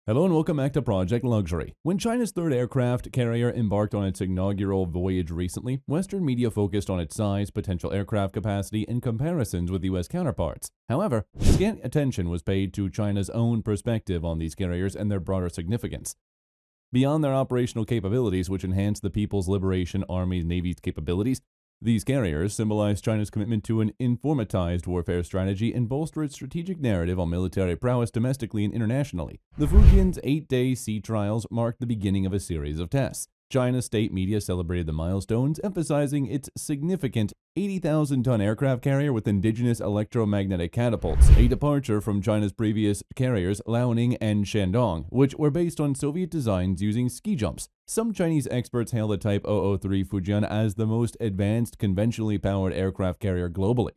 Hello and welcome back to Project Luxury. When China's third aircraft carrier embarked on its inaugural voyage recently, Western media focused on its size, potential aircraft capacity, and comparisons with U.S. counterparts. However, scant attention was paid to China's own perspective on these carriers and their broader significance. Beyond their operational capabilities, which enhance the People's Liberation Army Navy's capabilities, these carriers symbolize China's commitment to an informatized warfare strategy and bolster its strategic narrative on military prowess domestically and internationally. The Fujian's 8-day sea trials marked the beginning of a series of tests. China's state media celebrated the milestones, emphasizing its significant 80,000-ton aircraft carrier with indigenous electromagnetic catapults, a departure from China's previous carriers Liaoning and Shandong, which were based on Soviet designs using ski jumps. Some Chinese experts hail the Type 003 Fujian as the most advanced conventionally powered aircraft carrier globally.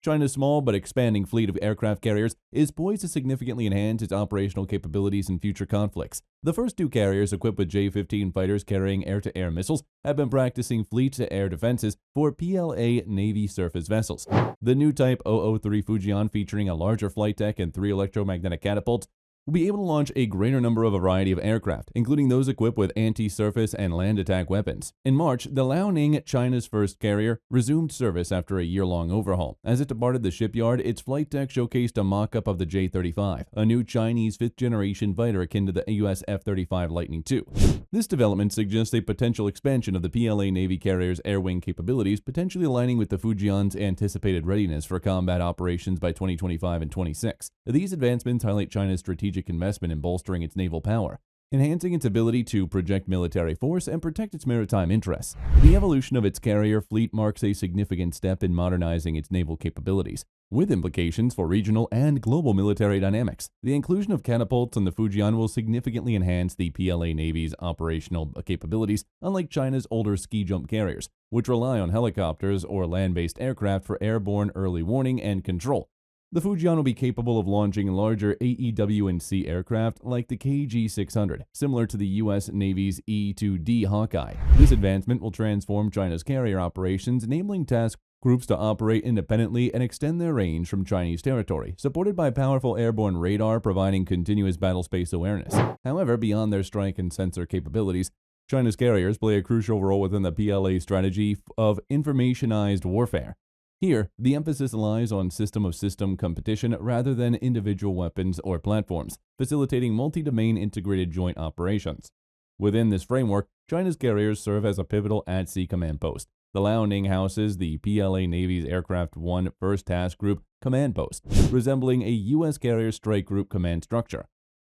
China's small but expanding fleet of aircraft carriers is poised to significantly enhance its operational capabilities in future conflicts. The first two carriers, equipped with J-15 fighters carrying air-to-air missiles, have been practicing fleet-to-air defenses for PLA Navy surface vessels. The new Type 003 Fujian, featuring a larger flight deck and 3 electromagnetic catapults, will be able to launch a greater number of a variety of aircraft, including those equipped with anti-surface and land attack weapons. In March, the Liaoning, China's first carrier, resumed service after a year-long overhaul. As it departed the shipyard, its flight deck showcased a mock-up of the J-35, a new Chinese fifth-generation fighter akin to the U.S. F-35 Lightning II. This development suggests a potential expansion of the PLA Navy carrier's air wing capabilities, potentially aligning with the Fujian's anticipated readiness for combat operations by 2025 and 26. These advancements highlight China's strategic investment in bolstering its naval power, enhancing its ability to project military force and protect its maritime interests. The evolution of its carrier fleet marks a significant step in modernizing its naval capabilities, with implications for regional and global military dynamics. The inclusion of catapults on the Fujian will significantly enhance the PLA Navy's operational capabilities, unlike China's older ski jump carriers, which rely on helicopters or land-based aircraft for airborne early warning and control. The Fujian will be capable of launching larger AEW&C aircraft like the KG-600, similar to the U.S. Navy's E-2D Hawkeye. This advancement will transform China's carrier operations, enabling task groups to operate independently and extend their range from Chinese territory, supported by powerful airborne radar providing continuous battlespace awareness. However, beyond their strike and sensor capabilities, China's carriers play a crucial role within the PLA strategy of informationized warfare. Here, the emphasis lies on system-of-system competition rather than individual weapons or platforms, facilitating multi-domain integrated joint operations. Within this framework, China's carriers serve as a pivotal at-sea command post. The Liaoning houses the PLA Navy's Aircraft 1 First Task Group command post, resembling a U.S. carrier strike group command structure.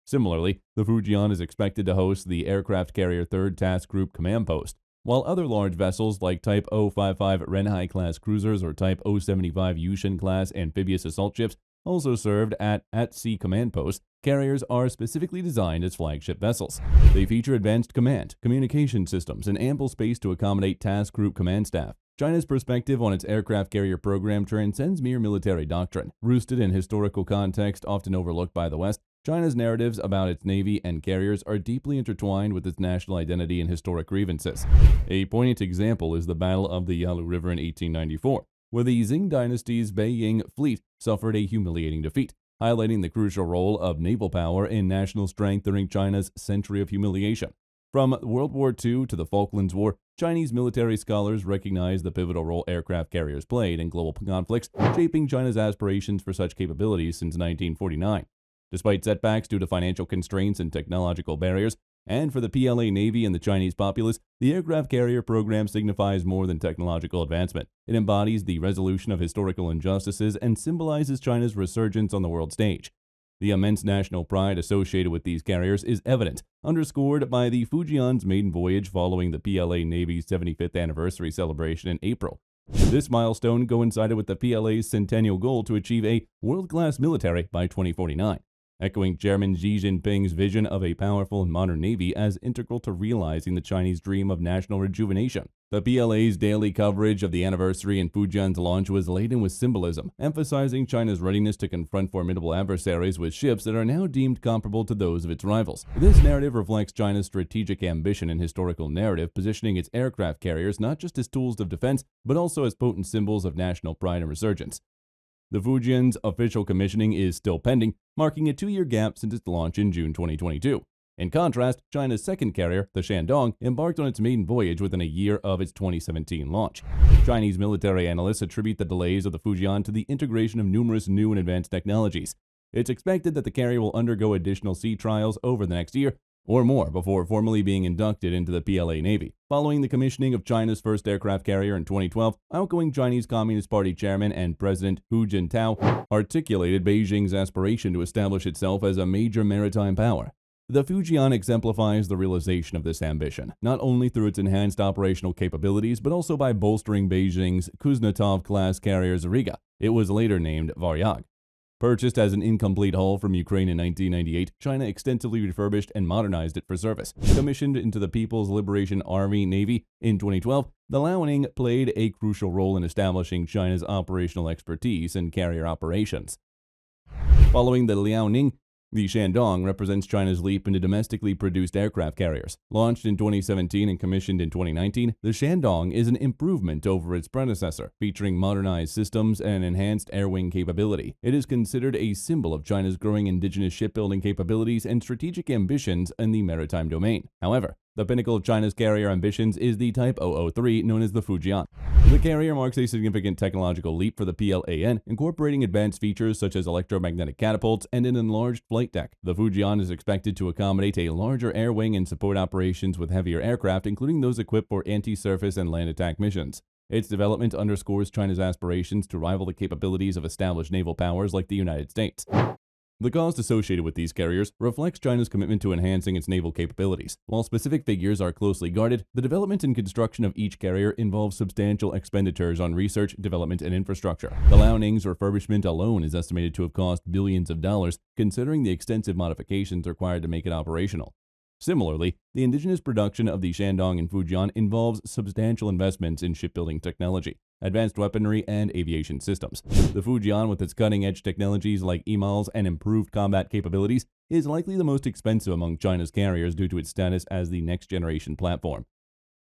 Similarly, the Fujian is expected to host the Aircraft Carrier 3rd Task Group command post, while other large vessels like Type 055 Renhai-class cruisers or Type 075 Yushin-class amphibious assault ships also served at-sea command posts. Carriers are specifically designed as flagship vessels. They feature advanced command, communication systems, and ample space to accommodate task group command staff. China's perspective on its aircraft carrier program transcends mere military doctrine. Rooted in historical context often overlooked by the West, China's narratives about its navy and carriers are deeply intertwined with its national identity and historic grievances. A poignant example is the Battle of the Yalu River in 1894, where the Qing dynasty's Beiying fleet suffered a humiliating defeat, highlighting the crucial role of naval power in national strength during China's century of humiliation. From World War II to the Falklands War, Chinese military scholars recognize the pivotal role aircraft carriers played in global conflicts, shaping China's aspirations for such capabilities since 1949. Despite setbacks due to financial constraints and technological barriers, and for the PLA Navy and the Chinese populace, the aircraft carrier program signifies more than technological advancement. It embodies the resolution of historical injustices and symbolizes China's resurgence on the world stage. The immense national pride associated with these carriers is evident, underscored by the Fujian's maiden voyage following the PLA Navy's 75th anniversary celebration in April. This milestone coincided with the PLA's centennial goal to achieve a world-class military by 2049. Echoing Chairman Xi Jinping's vision of a powerful and modern navy as integral to realizing the Chinese dream of national rejuvenation. The PLA's daily coverage of the anniversary and Fujian's launch was laden with symbolism, emphasizing China's readiness to confront formidable adversaries with ships that are now deemed comparable to those of its rivals. This narrative reflects China's strategic ambition and historical narrative, positioning its aircraft carriers not just as tools of defense, but also as potent symbols of national pride and resurgence. The Fujian's official commissioning is still pending, marking a 2-year gap since its launch in June 2022. In contrast, China's second carrier, the Shandong, embarked on its maiden voyage within a year of its 2017 launch. Chinese military analysts attribute the delays of the Fujian to the integration of numerous new and advanced technologies. It's expected that the carrier will undergo additional sea trials over the next year or more before formally being inducted into the PLA Navy. Following the commissioning of China's first aircraft carrier in 2012, outgoing Chinese Communist Party chairman and President Hu Jintao articulated Beijing's aspiration to establish itself as a major maritime power. The Fujian exemplifies the realization of this ambition, not only through its enhanced operational capabilities, but also by bolstering Beijing's Kuznetsov-class carrier Riga. It was later named Voyage. Purchased as an incomplete hull from Ukraine in 1998, China extensively refurbished and modernized it for service. Commissioned into the People's Liberation Army Navy in 2012, the Liaoning played a crucial role in establishing China's operational expertise in carrier operations. Following the Liaoning, the Shandong represents China's leap into domestically produced aircraft carriers. Launched in 2017 and commissioned in 2019, the Shandong is an improvement over its predecessor, featuring modernized systems and enhanced air-wing capability. It is considered a symbol of China's growing indigenous shipbuilding capabilities and strategic ambitions in the maritime domain. However, the pinnacle of China's carrier ambitions is the Type 003, known as the Fujian. The carrier marks a significant technological leap for the PLAN, incorporating advanced features such as electromagnetic catapults and an enlarged flight deck. The Fujian is expected to accommodate a larger air wing and support operations with heavier aircraft, including those equipped for anti-surface and land attack missions. Its development underscores China's aspirations to rival the capabilities of established naval powers like the United States. The cost associated with these carriers reflects China's commitment to enhancing its naval capabilities. While specific figures are closely guarded, the development and construction of each carrier involves substantial expenditures on research, development, and infrastructure. The Liaoning's refurbishment alone is estimated to have cost billions of dollars, considering the extensive modifications required to make it operational. Similarly, the indigenous production of the Shandong and Fujian involves substantial investments in shipbuilding technology, advanced weaponry, and aviation systems. The Fujian, with its cutting-edge technologies like EMALs and improved combat capabilities, is likely the most expensive among China's carriers due to its status as the next-generation platform.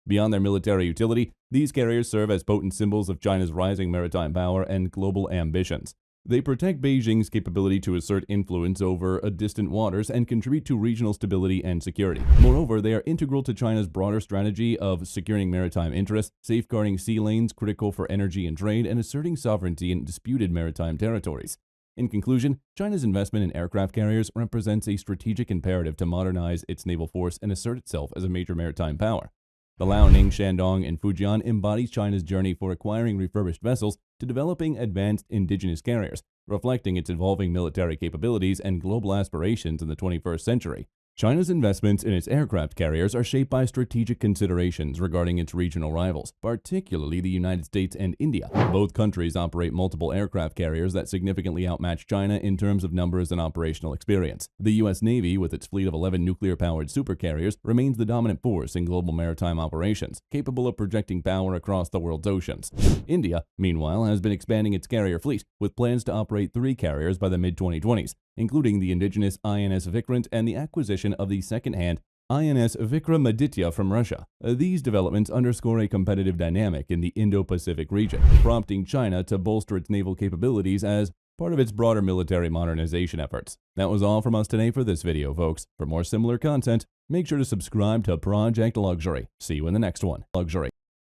Beyond their military utility, these carriers serve as potent symbols of China's rising maritime power and global ambitions. They protect Beijing's capability to assert influence over distant waters and contribute to regional stability and security. Moreover, they are integral to China's broader strategy of securing maritime interests, safeguarding sea lanes critical for energy and trade, and asserting sovereignty in disputed maritime territories. In conclusion, China's investment in aircraft carriers represents a strategic imperative to modernize its naval force and assert itself as a major maritime power. The Liaoning, Shandong, and Fujian embodies China's journey for acquiring refurbished vessels to developing advanced indigenous carriers, reflecting its evolving military capabilities and global aspirations in the 21st century. China's investments in its aircraft carriers are shaped by strategic considerations regarding its regional rivals, particularly the United States and India. Both countries operate multiple aircraft carriers that significantly outmatch China in terms of numbers and operational experience. The U.S. Navy, with its fleet of 11 nuclear-powered supercarriers, remains the dominant force in global maritime operations, capable of projecting power across the world's oceans. India, meanwhile, has been expanding its carrier fleet, with plans to operate 3 carriers by the mid-2020s, including the indigenous INS Vikrant and the acquisition of the second-hand INS Vikramaditya from Russia. These developments underscore a competitive dynamic in the Indo-Pacific region, prompting China to bolster its naval capabilities as part of its broader military modernization efforts. That was all from us today for this video, folks. For more similar content, make sure to subscribe to Project Luxury. See you in the next one. Luxury.